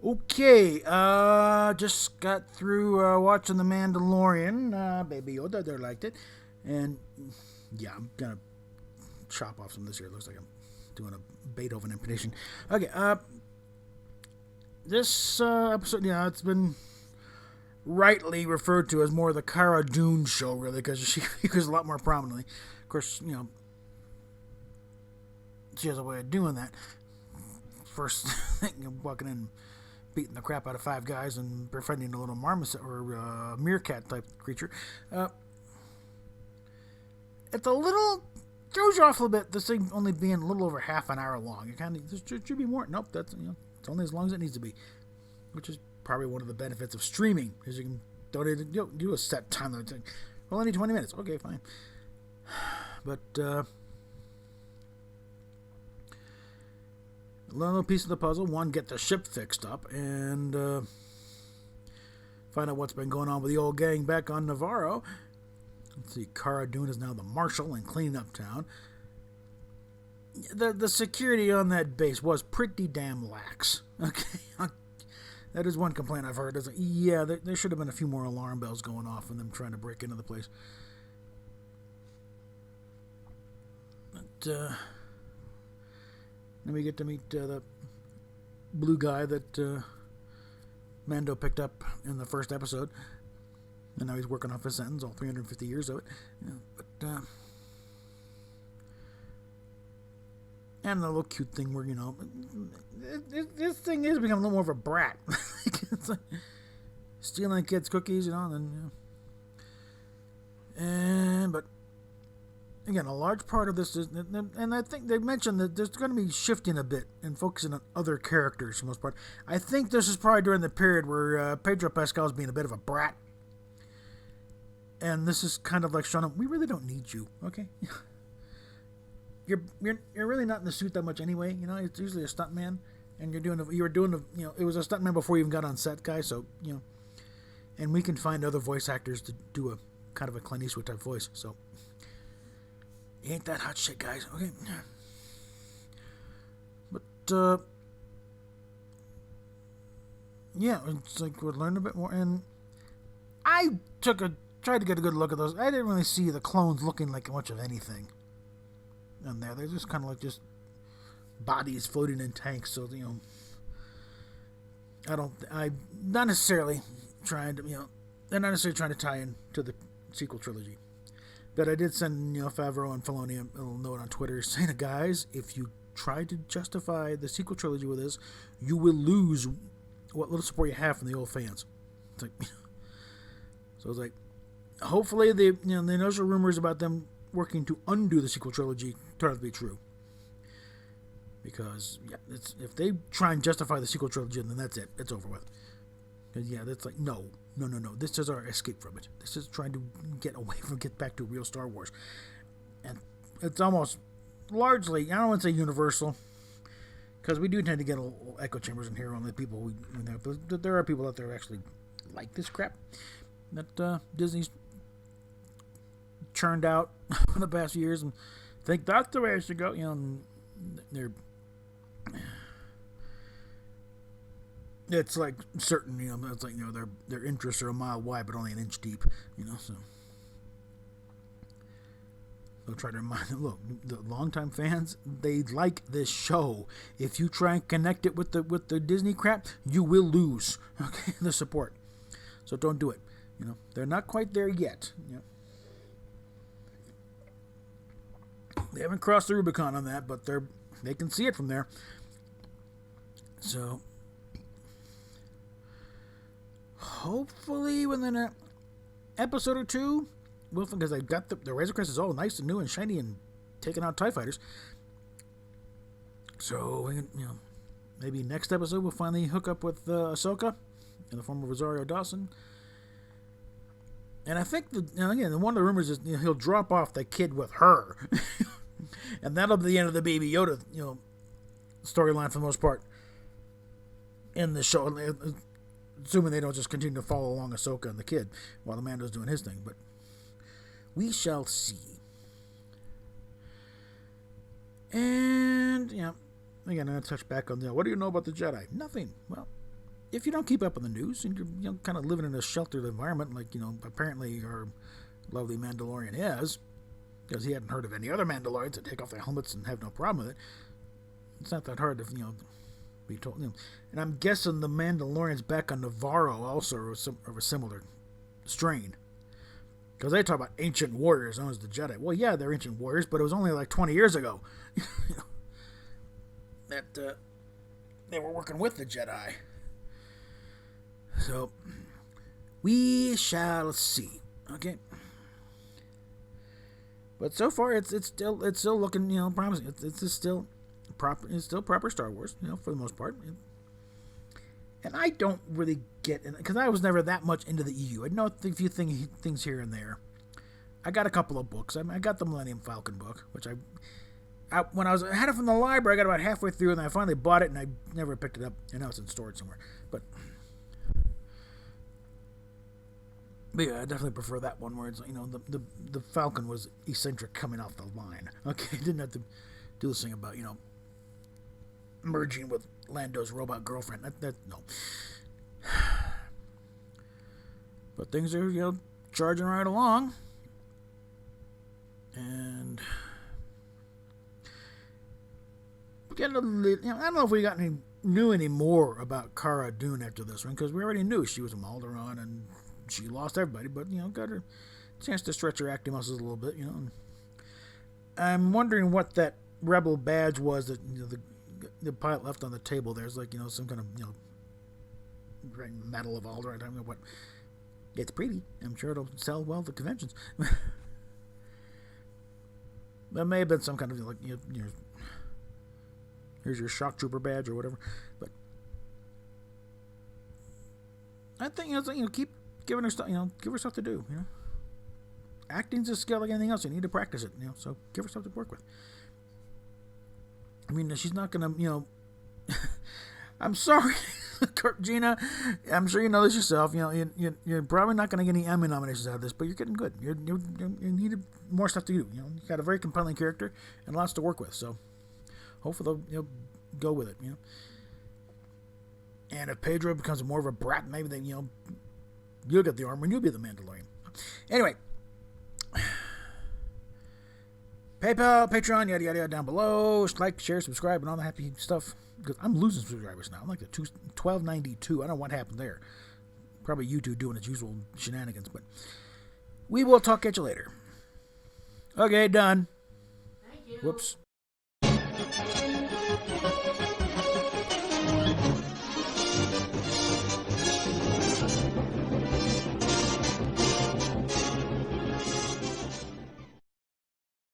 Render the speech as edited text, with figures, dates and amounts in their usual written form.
Okay, just got through watching The Mandalorian. Baby Yoda there liked it. And yeah, I'm gonna chop off some of this here. It looks like I'm doing a Beethoven impersonation. Okay, this episode, it's been rightly referred to as more the Cara Dune show, really, because she figures a lot more prominently. Of course, she has a way of doing that. First thing, walking in, beating the crap out of five guys and befriending a little marmoset or meerkat type creature. It's a little throws you off a little bit. This thing only being a little over half an hour long. It kind of should be more. Nope, that's it's only as long as it needs to be, which is probably one of the benefits of streaming, because you can donate. Do a set time. Like, well, I need 20 minutes. Okay, fine. But little piece of the puzzle. One, get the ship fixed up and find out what's been going on with the old gang back on Navarro. Let's see, Cara Dune is now the marshal and cleaning up town. The security on that base was pretty damn lax. Okay, that is one complaint I've heard. Is like, there should have been a few more alarm bells going off and them trying to break into the place. But then we get to meet the blue guy that Mando picked up in the first episode. And now he's working off his sentence, all 350 years of it. And the little cute thing where, this thing is becoming a little more of a brat. It's like stealing kids' cookies, but again, a large part of this is, and I think they mentioned that there's going to be shifting a bit and focusing on other characters for the most part. I think this is probably during the period where Pedro Pascal is being a bit of a brat. And this is kind of like showing him, we really don't need you, okay? You're really not in the suit that much anyway. It's usually a stuntman, and it was a stuntman before you even got on set, guys. So and we can find other voice actors to do a kind of a Clint Eastwood type voice. So ain't that hot shit, guys? Okay, but it's like we're learning a bit more, and I tried to get a good look at those. I didn't really see the clones looking like much of anything in there. They're just kind of like just bodies floating in tanks. So I'm not necessarily trying to they're not necessarily trying to tie in to the sequel trilogy. But I did send Favreau and Filoni a little note on Twitter saying, guys, if you try to justify the sequel trilogy with this, you will lose what little support you have from the old fans. It's like, so it's like, hopefully the initial rumors about them working to undo the sequel trilogy turn out to be true. Because if they try and justify the sequel trilogy, then that's it. It's over with. Because that's like no. This is our escape from it. This is trying to get back to real Star Wars, and it's almost largely, I don't want to say universal, because we do tend to get a little echo chambers in here on the people but there are people out there who actually like this crap that Disney's churned out in the past few years and think that's the way it should go. It's like certain, it's like, their interests are a mile wide but only an inch deep, so they'll try to remind them, look, the longtime fans, they like this show. If you try and connect it with the Disney crap, you will lose, okay, the support. So don't do it. They're not quite there yet. They haven't crossed the Rubicon on that, but they can see it from there. So hopefully within an episode or two, because I got the Razor Crest is all nice and new and shiny and taking out TIE fighters. So maybe next episode we'll finally hook up with Ahsoka in the form of Rosario Dawson. And I think again, one of the rumors is he'll drop off the kid with her, and that'll be the end of the Baby Yoda storyline for the most part in the show. Assuming they don't just continue to follow along Ahsoka and the kid while the Mando's doing his thing, but we shall see. And again, I'm going to touch back on what do you know about the Jedi? Nothing. Well, if you don't keep up on the news and you're, kind of living in a sheltered environment, like, apparently our lovely Mandalorian is, because he hadn't heard of any other Mandalorians that take off their helmets and have no problem with it. It's not that hard to, be told. And I'm guessing the Mandalorians back on Navarro also are of a similar strain. Because they talk about ancient warriors known as the Jedi. Well, yeah, they're ancient warriors, but it was only like 20 years ago that they were working with the Jedi. So, we shall see. Okay. But so far, it's still looking, promising. It's still proper Star Wars, for the most part. And I don't really get it, because I was never that much into the EU. I know a few things here and there. I got a couple of books. I got the Millennium Falcon book, which when I had it from the library, I got about halfway through, and I finally bought it, and I never picked it up. And now it's in storage somewhere. But yeah, I definitely prefer that one where it's, the Falcon was eccentric coming off the line. Okay, didn't have to do this thing about, merging with Lando's robot girlfriend. That no. But things are, charging right along. And I don't know if we knew any more about Cara Dune after this one, because we already knew she was a Alderaan and she lost everybody, but got her chance to stretch her acting muscles a little bit, And I'm wondering what that rebel badge was that the pilot left on the table. There's like some kind of Medal of Alderaan. I don't know what. It's pretty. I'm sure it'll sell well at the conventions. That may have been some kind of here's your shock trooper badge or whatever. But I think keep giving her stuff. Give her stuff to do. Acting's a skill like anything else. You need to practice it. So give her stuff to work with. I mean, she's not gonna. I'm sorry, Gina. I'm sure you know this yourself. You're probably not gonna get any Emmy nominations out of this, but you're getting good. You need more stuff to do. You got a very compelling character and lots to work with. So hopefully they'll go with it. And if Pedro becomes more of a brat, maybe they you'll get the armor and you'll be the Mandalorian. Anyway. PayPal, Patreon, yada, yada, yada, down below. Like, share, subscribe, and all the happy stuff. Because I'm losing subscribers now. I'm like the 1292. I don't know what happened there. Probably YouTube doing its usual shenanigans. But we will talk at you later. Okay, done. Thank you. Whoops.